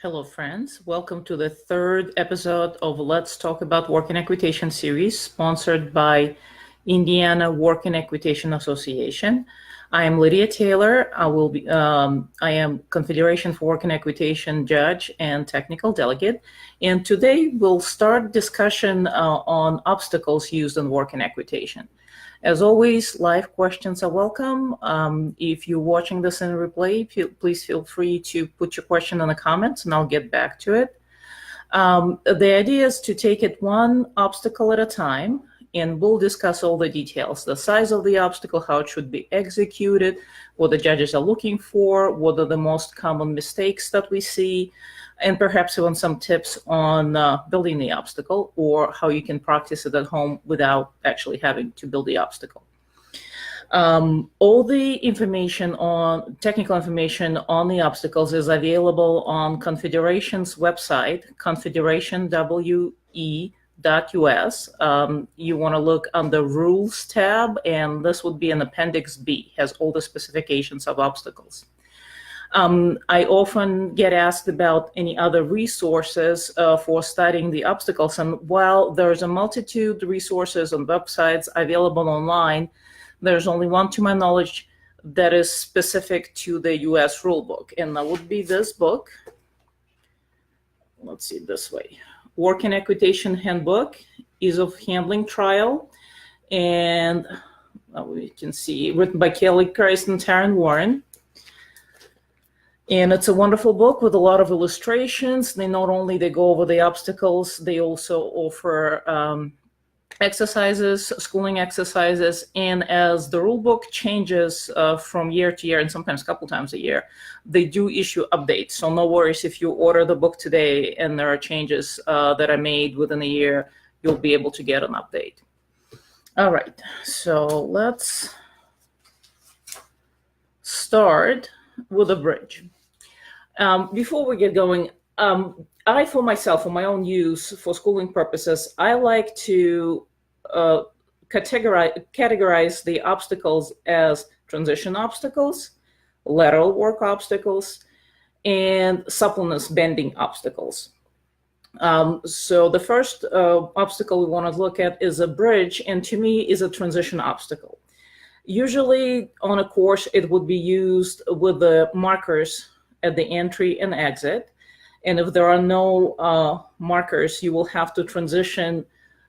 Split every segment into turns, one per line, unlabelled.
Hello, friends. Welcome to the third episode of Let's Talk About Work in Equitation series, sponsored by Indiana Work in Equitation Association. I am Lydia Taylor. I am Confederation for Work in Equitation judge and technical delegate. And today we'll start discussion on obstacles used in work in equitation. As always, live questions are welcome. If you're watching this in replay, please feel free to put your question in the comments and I'll get back to it. The idea is to take it one obstacle at a time, and we'll discuss all the details, the size of the obstacle, how it should be executed, what the judges are looking for, what are the most common mistakes that we see, and perhaps even some tips on building the obstacle or how you can practice it at home without actually having to build the obstacle. All the information on technical information on the obstacles is available on Confederation's website, confederationwe.us. You want to look on the Rules tab, and this would be an Appendix B, has all the specifications of obstacles. I often get asked about any other resources for studying the obstacles, and while there's a multitude of resources and websites available online, there's only one, to my knowledge, that is specific to the U.S. rulebook, and that would be this book. Let's see it this way. Work in Equitation Handbook, Ease of Handling Trial, and we can see, written by Kelly Christ and Taryn Warren. And it's a wonderful book with a lot of illustrations. They not only go over the obstacles, they also offer exercises, schooling exercises. And as the rule book changes from year to year, and sometimes a couple times a year, they do issue updates. So no worries if you order the book today and there are changes that are made within a year, you'll be able to get an update. All right, so let's start with a bridge. Before we get going, I, for myself, for my own use, for schooling purposes, I like to categorize the obstacles as transition obstacles, lateral work obstacles, and suppleness bending obstacles. So the first obstacle we want to look at is a bridge, and to me is a transition obstacle. Usually on a course, it would be used with the markers at the entry and exit. And if there are no markers, you will have to transition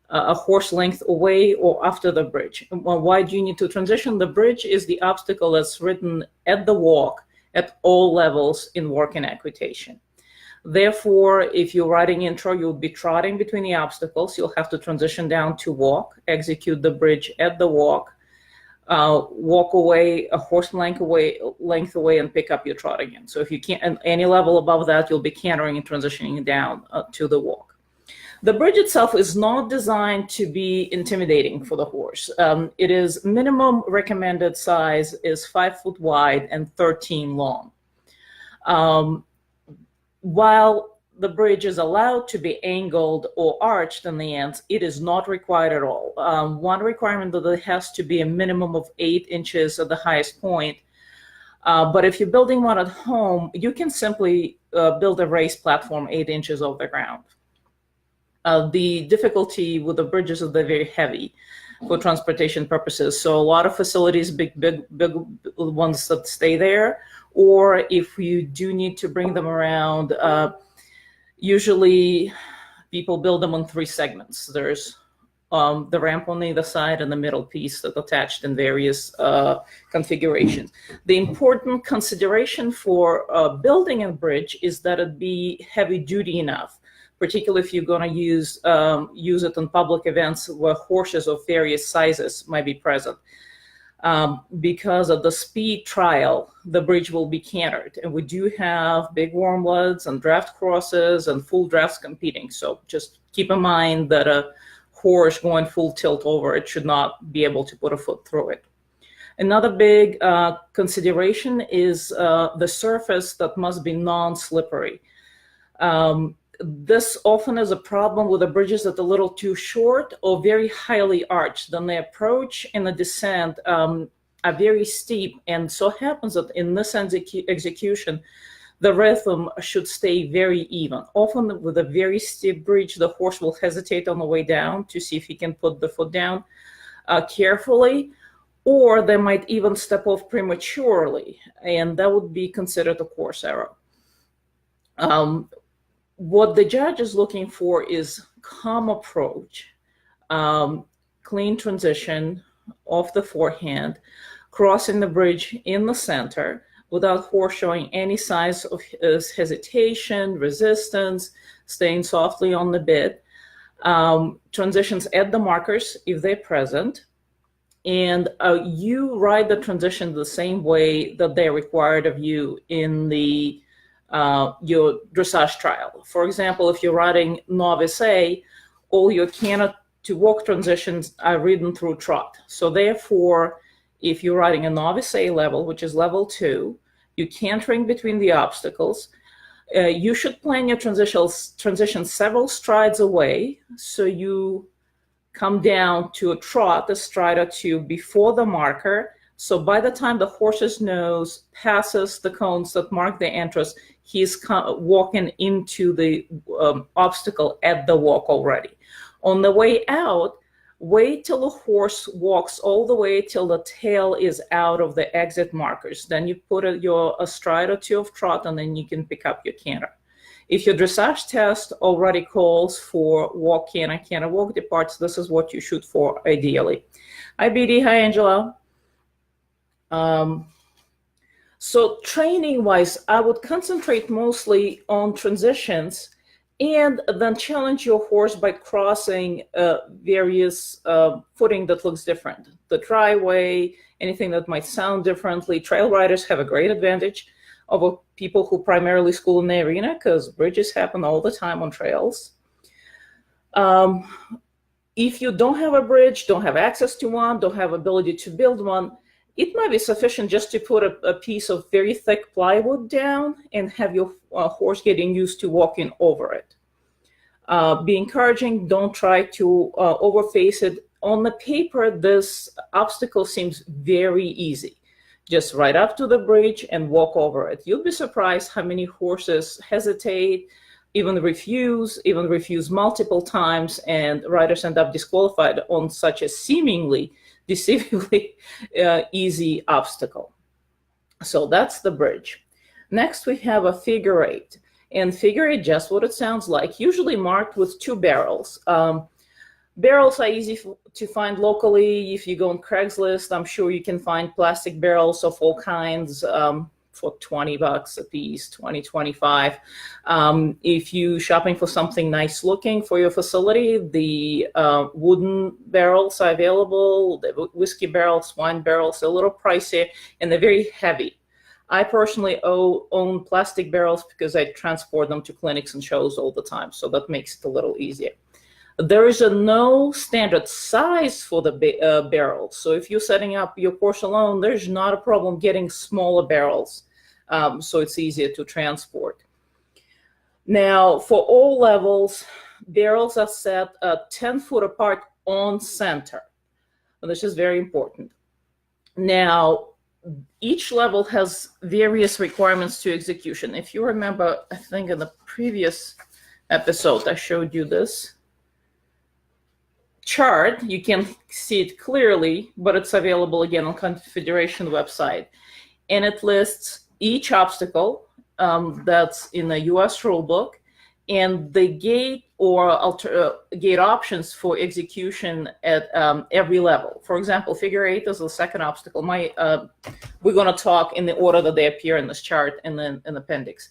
a horse length away or after the bridge. Well, why do you need to transition? The bridge is the obstacle that's written at the walk at all levels in work in equitation. Therefore, if you're writing intro, you'll be trotting between the obstacles. You'll have to transition down to walk, execute the bridge at the walk, walk away a horse length away, and pick up your trot again. So if you can't, at any level above that, you'll be cantering and transitioning down to the walk. The bridge itself is not designed to be intimidating for the horse. It is minimum recommended size is 5 foot wide and 13 long. While the bridge is allowed to be angled or arched in the ends, it is not required at all. One requirement that it has to be a minimum of 8 inches at the highest point. But if you're building one at home, you can simply build a raised platform 8 inches off the ground. The difficulty with the bridges is they're very heavy for transportation purposes. So a lot of facilities, big ones that stay there, or if you do need to bring them around, usually people build them on 3 segments. There's the ramp on either side and the middle piece that's attached in various configurations. The important consideration for building a bridge is that it be heavy duty enough, particularly if you're going to use it in public events where horses of various sizes might be present. Because of the speed trial, the bridge will be cantered. And we do have big warm bloods and draft crosses and full drafts competing. So just keep in mind that a horse going full tilt over it should not be able to put a foot through it. Another big consideration is the surface that must be non-slippery. This often is a problem with the bridges that are a little too short or very highly arched. Then the approach and the descent are very steep. And so happens that in this execution, the rhythm should stay very even. Often with a very steep bridge, the horse will hesitate on the way down to see if he can put the foot down carefully, or they might even step off prematurely, and that would be considered a course error. What the judge is looking for is calm approach, clean transition off the forehand, crossing the bridge in the center without horse showing any signs of hesitation, resistance, staying softly on the bit, transitions at the markers if they're present, and you ride the transition the same way that they're required of you in the your dressage trial. For example, if you're riding novice A, all your canter to walk transitions are ridden through trot. So therefore, if you're riding a novice A level, which is level 2, you cantering between the obstacles. You should plan your transition several strides away, so you come down to a trot, a stride or two before the marker. So by the time the horse's nose passes the cones that mark the entrance, he's walking into the obstacle at the walk already. On the way out, wait till the horse walks all the way till the tail is out of the exit markers. Then you put a stride or two of trot, and then you can pick up your canter. If your dressage test already calls for walk, canter, walk departs, this is what you shoot for ideally. Hi, BD. Hi, Angela. So training-wise, I would concentrate mostly on transitions and then challenge your horse by crossing various footing that looks different. The dry way, anything that might sound differently. Trail riders have a great advantage over people who primarily school in the arena, because bridges happen all the time on trails. If you don't have a bridge, don't have access to one, don't have ability to build one, it might be sufficient just to put a piece of very thick plywood down and have your horse getting used to walking over it. Be encouraging, don't try to overface it. On the paper, this obstacle seems very easy. Just ride up to the bridge and walk over it. You'll be surprised how many horses hesitate, even refuse multiple times, and riders end up disqualified on such a seemingly deceivingly easy obstacle. So that's the bridge. Next, we have a figure eight. And figure eight, just what it sounds like, usually marked with 2 barrels. Barrels are easy to find locally. If you go on Craigslist, I'm sure you can find plastic barrels of all kinds for $20 a piece, 20, 25. If you're shopping for something nice looking for your facility, the wooden barrels are available. The whiskey barrels, wine barrels, are a little pricey, and they're very heavy. I personally own plastic barrels because I transport them to clinics and shows all the time, so that makes it a little easier. There is no standard size for the barrels. So if you're setting up your course alone, there's not a problem getting smaller barrels. So it's easier to transport. Now, for all levels, barrels are set 10 foot apart on center. And this is very important. Now, each level has various requirements to execution. If you remember, I think in the previous episode, I showed you this chart. You can see it clearly, but it's available again on Confederation website. And it lists each obstacle that's in the US rulebook and the gate or gate options for execution at every level. For example, figure eight is the second obstacle. We're going to talk in the order that they appear in this chart in the appendix.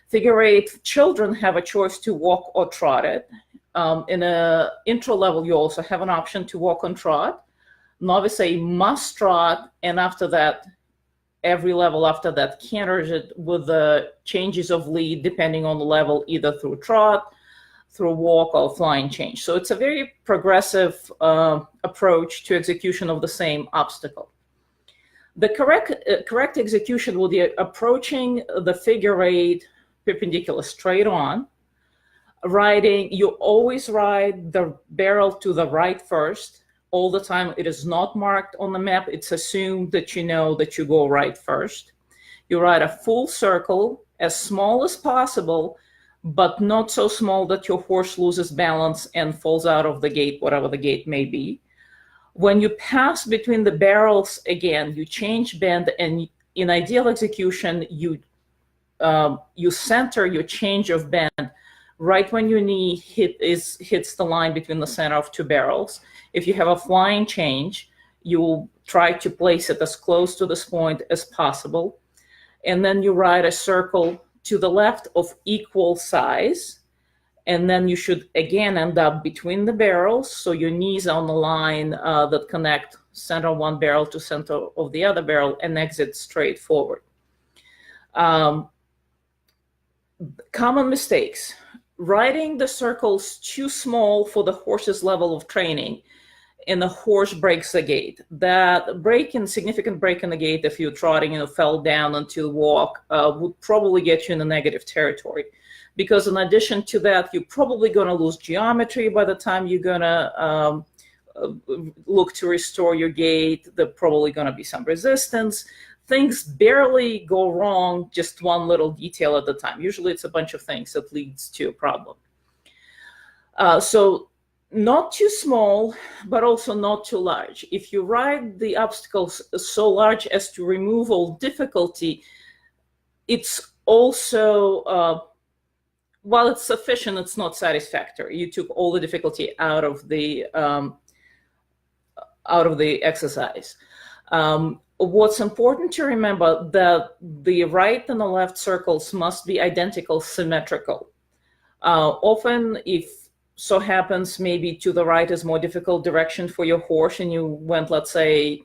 Figure eight, children have a choice to walk or trot it. In an intro level, you also have an option to walk and trot. Novice A must trot, and after that, every level after that canters it with the changes of lead depending on the level, either through trot, through walk, or flying change. So it's a very progressive approach to execution of the same obstacle. The correct execution will be approaching the figure eight perpendicular straight on. Riding, you always ride the barrel to the right first. All the time, it is not marked on the map. It's assumed that you know that you go right first. You ride a full circle as small as possible, but not so small that your horse loses balance and falls out of the gate, whatever the gate may be. When you pass between the barrels again, you change bend, and in ideal execution, you center your change of bend right when your knee hits the line between the center of two barrels. If you have a flying change, you will try to place it as close to this point as possible. And then you ride a circle to the left of equal size. And then you should again end up between the barrels. So your knees on the line that connect center of one barrel to center of the other barrel and exit straight forward. Common mistakes. Riding the circles too small for the horse's level of training, and the horse breaks the gate. That significant break in the gate, if you're trotting and fell down until walk, would probably get you in the negative territory. Because in addition to that, you're probably going to lose geometry by the time you're going to look to restore your gait. There's probably going to be some resistance. Things barely go wrong, just one little detail at a time. Usually it's a bunch of things that leads to a problem. So not too small, but also not too large. If you ride the obstacles so large as to remove all difficulty, it's also, while it's sufficient, it's not satisfactory. You took all the difficulty out of the exercise. What's important to remember that the right and the left circles must be identical, symmetrical. Often, if so happens, maybe to the right is more difficult direction for your horse, and you went, let's say,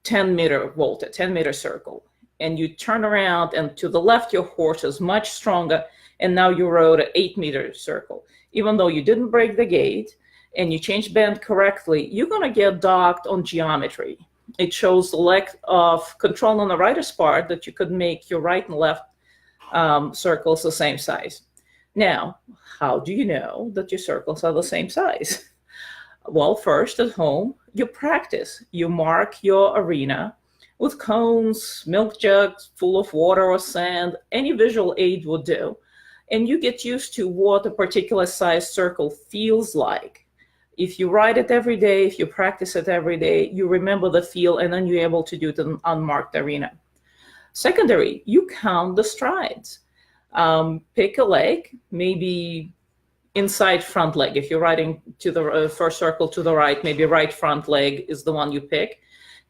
10-meter volta, 10-meter circle, and you turn around, and to the left your horse is much stronger, and now you rode an 8-meter circle. Even though you didn't break the gate and you changed bend correctly, you're going to get docked on geometry. It shows the lack of control on the rider's part that you could make your right and left circles the same size. Now, how do you know that your circles are the same size? Well, first at home, you practice. You mark your arena with cones, milk jugs full of water or sand. Any visual aid will do. And you get used to what a particular size circle feels like. If you ride it every day, if you practice it every day, you remember the feel, and then you're able to do it in an unmarked arena. Secondary, you count the strides. Pick a leg, maybe inside front leg. If you're riding to the first circle to the right, maybe right front leg is the one you pick.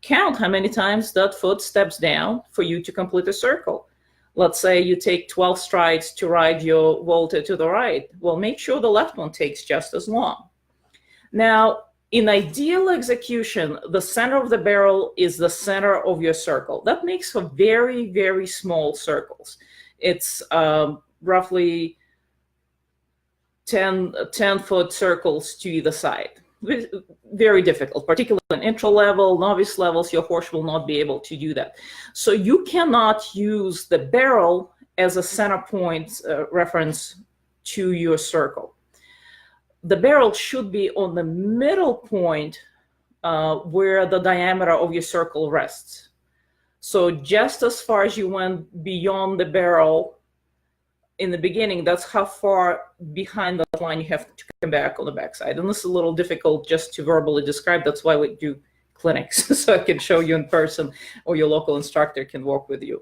Count how many times that foot steps down for you to complete a circle. Let's say you take 12 strides to ride your volta to the right. Well, make sure the left one takes just as long. Now, in ideal execution, the center of the barrel is the center of your circle. That makes for very, very small circles. It's roughly 10-foot circles to either side. Very difficult, particularly in intro level, novice levels, your horse will not be able to do that. So you cannot use the barrel as a center point reference to your circle. The barrel should be on the middle point where the diameter of your circle rests. So just as far as you went beyond the barrel in the beginning, that's how far behind that line you have to come back on the backside. And this is a little difficult just to verbally describe. That's why we do clinics, so I can show you in person, or your local instructor can walk with you.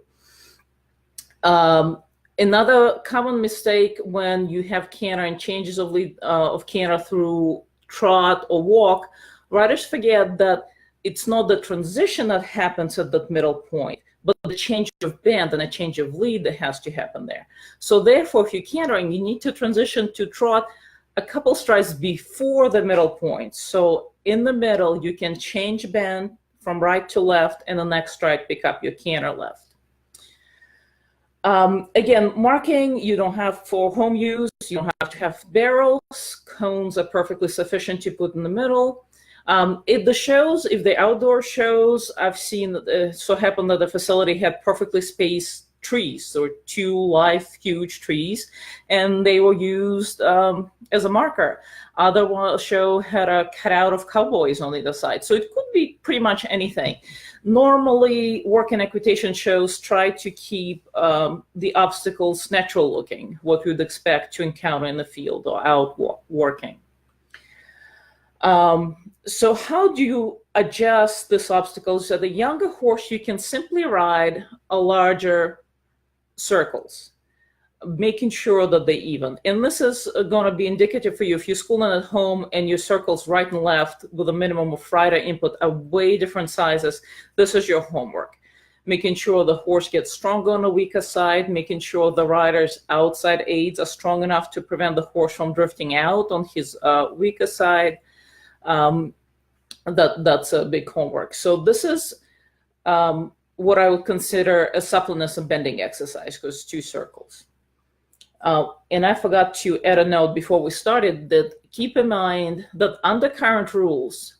Another common mistake when you have canter and changes of lead of canter through trot or walk, riders forget that it's not the transition that happens at that middle point, but the change of bend and a change of lead that has to happen there. So therefore, if you're cantering, you need to transition to trot a couple strides before the middle point. So in the middle, you can change bend from right to left, and the next stride pick up your canter left. Again, marking, you don't have for home use, you don't have to have barrels. Cones are perfectly sufficient to put in the middle. If the outdoor shows, I've seen so happen that the facility had perfectly spaced trees. So two live huge trees, and they were used as a marker. Other show had a cutout of cowboys on either side. So it could be pretty much anything. Normally, working equitation shows try to keep the obstacles natural looking, what you'd expect to encounter in the field or out working. So how do you adjust this obstacle? So the younger horse, you can simply ride a larger circles, making sure that they're even. And this is going to be indicative for you if you're schooling at home and your circles right and left with a minimum of rider input are way different sizes. This is your homework. Making sure the horse gets stronger on the weaker side, making sure the rider's outside aids are strong enough to prevent the horse from drifting out on his weaker side. That's a big homework. So this is what I would consider a suppleness and bending exercise, because two circles. And I forgot to add a note before we started that keep in mind that under current rules,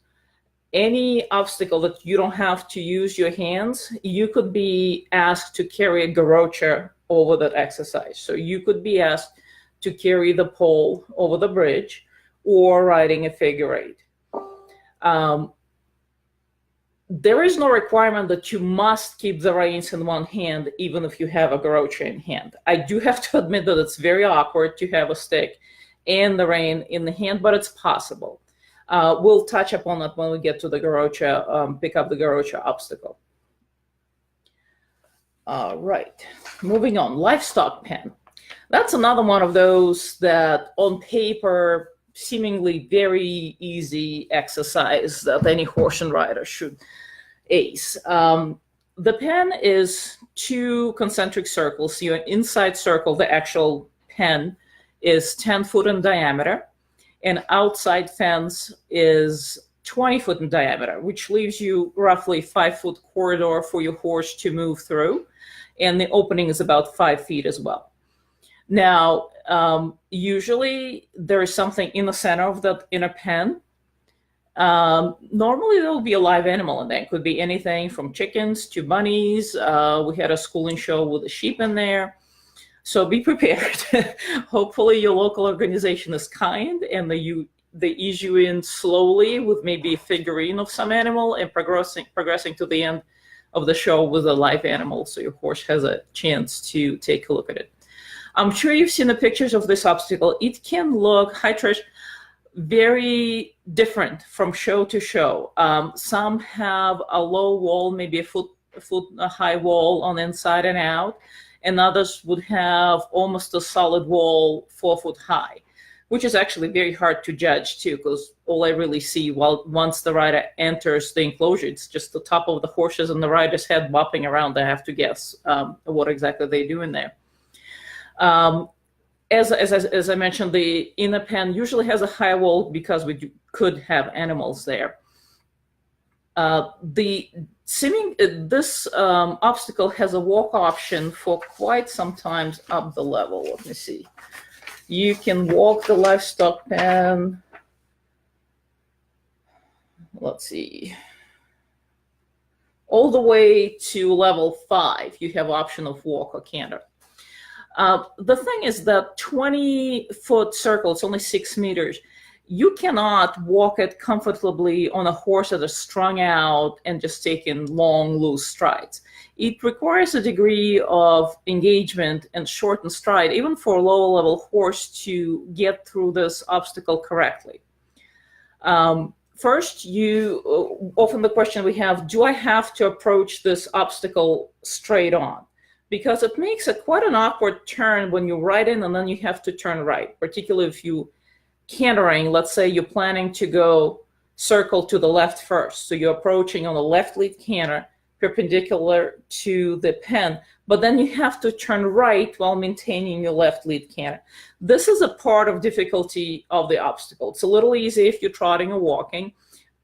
any obstacle that you don't have to use your hands, you could be asked to carry a garrocha over that exercise. So you could be asked to carry the pole over the bridge or riding a figure eight. There is no requirement that you must keep the reins in one hand, even if you have a garrocha in hand. I do have to admit that it's very awkward to have a stick and the rein in the hand, but it's possible. We'll touch upon that when we get to the garrocha, pick up the garrocha obstacle. All right, moving on, livestock pen. That's another one of those that on paper, seemingly very easy exercise that any horse and rider should ace. The pen is two concentric circles. Your inside circle, the actual pen, is 10 foot in diameter, and outside fence is 20 foot in diameter, which leaves you roughly 5 foot corridor for your horse to move through, and the opening is about 5 feet as well. Now, usually there is something in the center of that inner pen. Normally there will be a live animal in there. It could be anything from chickens to bunnies. We had a schooling show with a sheep in there. So be prepared. Hopefully your local organization is kind and they ease you in slowly with maybe a figurine of some animal and progressing to the end of the show with a live animal, so your horse has a chance to take a look at it. I'm sure you've seen the pictures of this obstacle. It can look, hi Trish, very different from show to show. Some have a low wall, maybe a foot high wall on inside and out, and others would have almost a solid wall 4 foot high, which is actually very hard to judge too, because all I really see once the rider enters the enclosure, it's just the top of the horses and the rider's head bopping around. I have to guess what exactly they do in there. As I mentioned, the inner pen usually has a high wall because we could have animals there. This obstacle has a walk option for quite some time up the level. Let me see. You can walk the livestock pen. Let's see. All the way to level 5, you have option of walk or canter. The thing is that 20-foot circle, it's only 6 meters. You cannot walk it comfortably on a horse that is strung out and just taking long, loose strides. It requires a degree of engagement and shortened stride, even for a lower level horse, to get through this obstacle correctly. First, often the question we have, do I have to approach this obstacle straight on? Because it makes quite an awkward turn when you ride in and then you have to turn right, particularly if you cantering. Let's say you're planning to go circle to the left first. So you're approaching on the left lead canter perpendicular to the pen, but then you have to turn right while maintaining your left lead canter. This is a part of difficulty of the obstacle. It's a little easy if you're trotting or walking,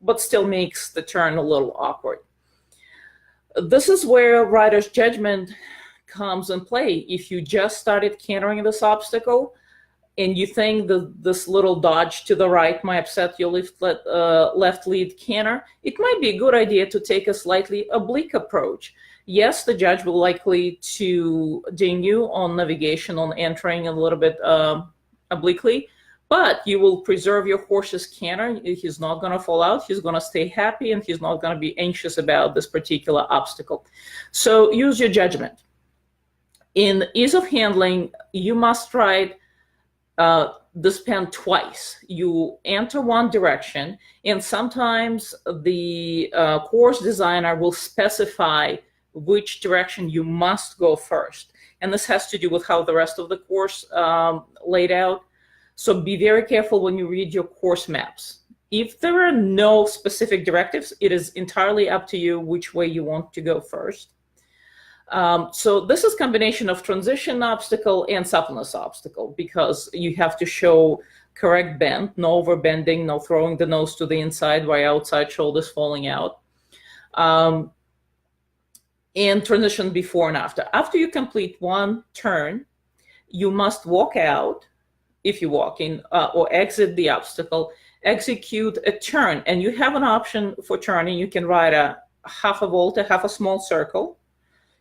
but still makes the turn a little awkward. This is where rider's judgment comes in play. If you just started cantering this obstacle and you think that this little dodge to the right might upset your left lead canter, it might be a good idea to take a slightly oblique approach Yes, the judge will likely to ding you on navigation, on entering a little bit obliquely, but you will preserve your horse's canter. He's not going to fall out. He's going to stay happy, and he's not going to be anxious about this particular obstacle. So use your judgment. In ease of handling, you must ride this pen twice. You enter one direction, and sometimes the course designer will specify which direction you must go first. And this has to do with how the rest of the course laid out. So be very careful when you read your course maps. If there are no specific directives, it is entirely up to you which way you want to go first. So this is a combination of transition obstacle and suppleness obstacle, because you have to show correct bend, no overbending, no throwing the nose to the inside while outside shoulders falling out. And transition before and after. After you complete one turn, you must walk out, if you walk in, or exit the obstacle, execute a turn. And you have an option for turning. You can ride a half a volt, a half a small circle.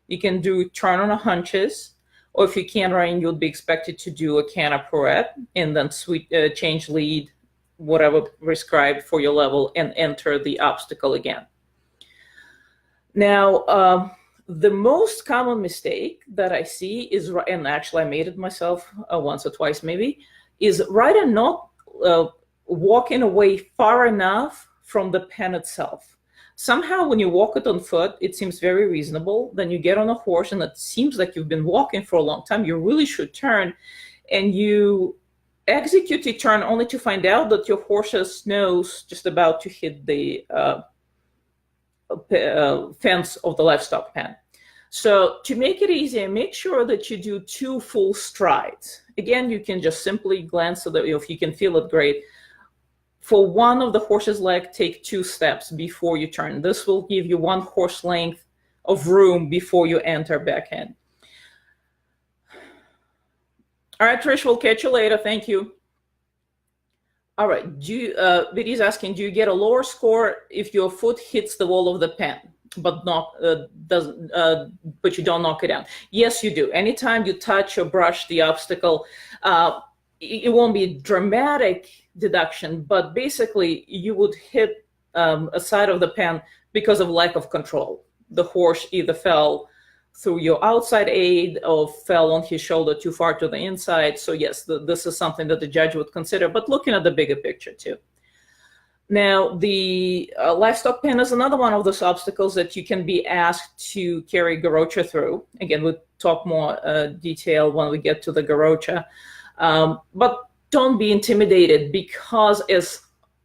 You can do turn on a hunches, or if you cantering, you'll be expected to do a canter pirouette and then change lead, whatever prescribed for your level, and enter the obstacle again. Now, the most common mistake that I see is, and actually I made it myself once or twice maybe, is rider not walking away far enough from the pen itself. Somehow when you walk it on foot, it seems very reasonable. Then you get on a horse and it seems like you've been walking for a long time. You really should turn, and you execute a turn only to find out that your horse's nose just about to hit the fence of the livestock pen. So to make it easier, make sure that you do 2 full strides. Again, you can just simply glance so that if you can feel it, great. For one of the horse's leg, take 2 steps before you turn. This will give you 1 horse length of room before you enter back in. All right, Trish, we'll catch you later. Thank you. All right, Vidi's asking, do you get a lower score if your foot hits the wall of the pen, but but you don't knock it down? Yes, you do. Anytime you touch or brush the obstacle, it won't be a dramatic deduction, but basically you would hit a side of the pen because of lack of control. The horse either fell through your outside aid or fell on his shoulder too far to the inside. So yes, this is something that the judge would consider, but looking at the bigger picture too. Now, the livestock pen is another one of those obstacles that you can be asked to carry garrocha through. Again, we'll talk more detail when we get to the garrocha. But don't be intimidated, because as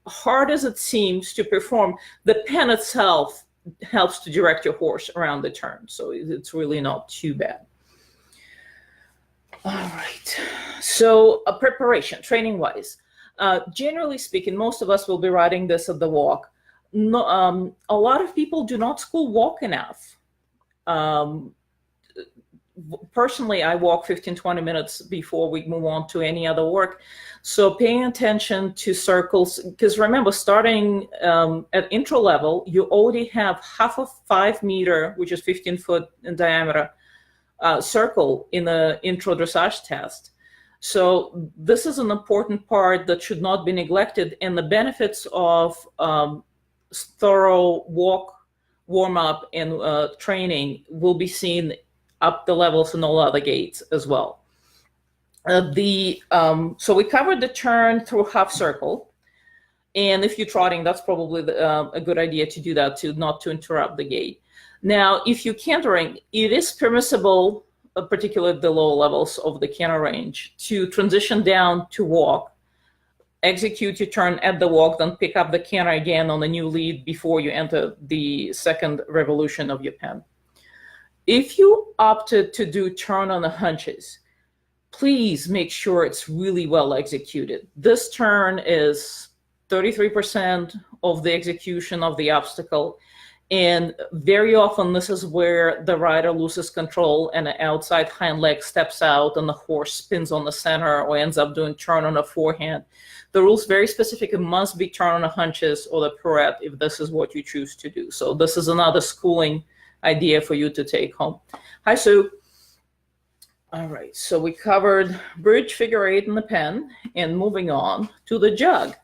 hard as it seems to perform, the pen itself helps to direct your horse around the turn. So it's really not too bad. All right. So preparation, training-wise. Generally speaking, most of us will be riding this at the walk. No, a lot of people do not school walk enough. Personally, I walk 15-20 minutes before we move on to any other work. So paying attention to circles, because remember, starting at intro level, you already have half a 5 meter, which is 15 foot in diameter, circle in the intro dressage test. So this is an important part that should not be neglected, and the benefits of thorough walk, warm-up, and training will be seen up the levels and all other gates as well. So we covered the turn through half circle, and if you're trotting, that's probably a good idea to do that, not to interrupt the gait. Now, if you're cantering, it is permissible, particularly at the lower levels of the canter range, to transition down to walk, execute your turn at the walk, then pick up the canter again on a new lead before you enter the second revolution of your pen. If you opted to do turn on the hunches, please make sure it's really well executed. This turn is 33% of the execution of the obstacle. And very often this is where the rider loses control and the outside hind leg steps out and the horse spins on the center or ends up doing turn on the forehand. The rule's very specific. It must be turn on the hunches or the pirouette if this is what you choose to do. So this is another schooling idea for you to take home. Hi, Sue. All right, so we covered bridge, figure eight, and the pen, and moving on to the jug.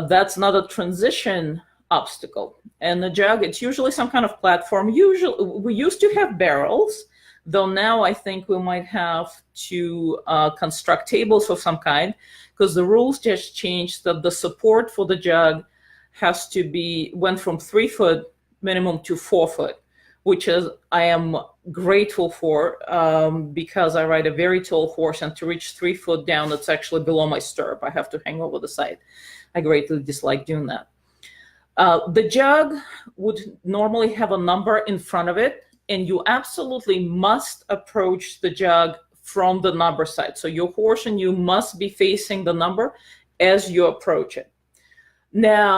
That's not a transition obstacle. And the jug, it's usually some kind of platform. Usually, we used to have barrels, though now I think we might have to construct tables of some kind, because the rules just changed that the support for the jug has to be, went from 3 foot minimum to 4 foot, which is, I am grateful for, because I ride a very tall horse, and to reach 3 foot down, it's actually below my stirrup. I have to hang over the side. I greatly dislike doing that. The jug would normally have a number in front of it, and you absolutely must approach the jug from the number side. So your horse and you must be facing the number as you approach it. Now,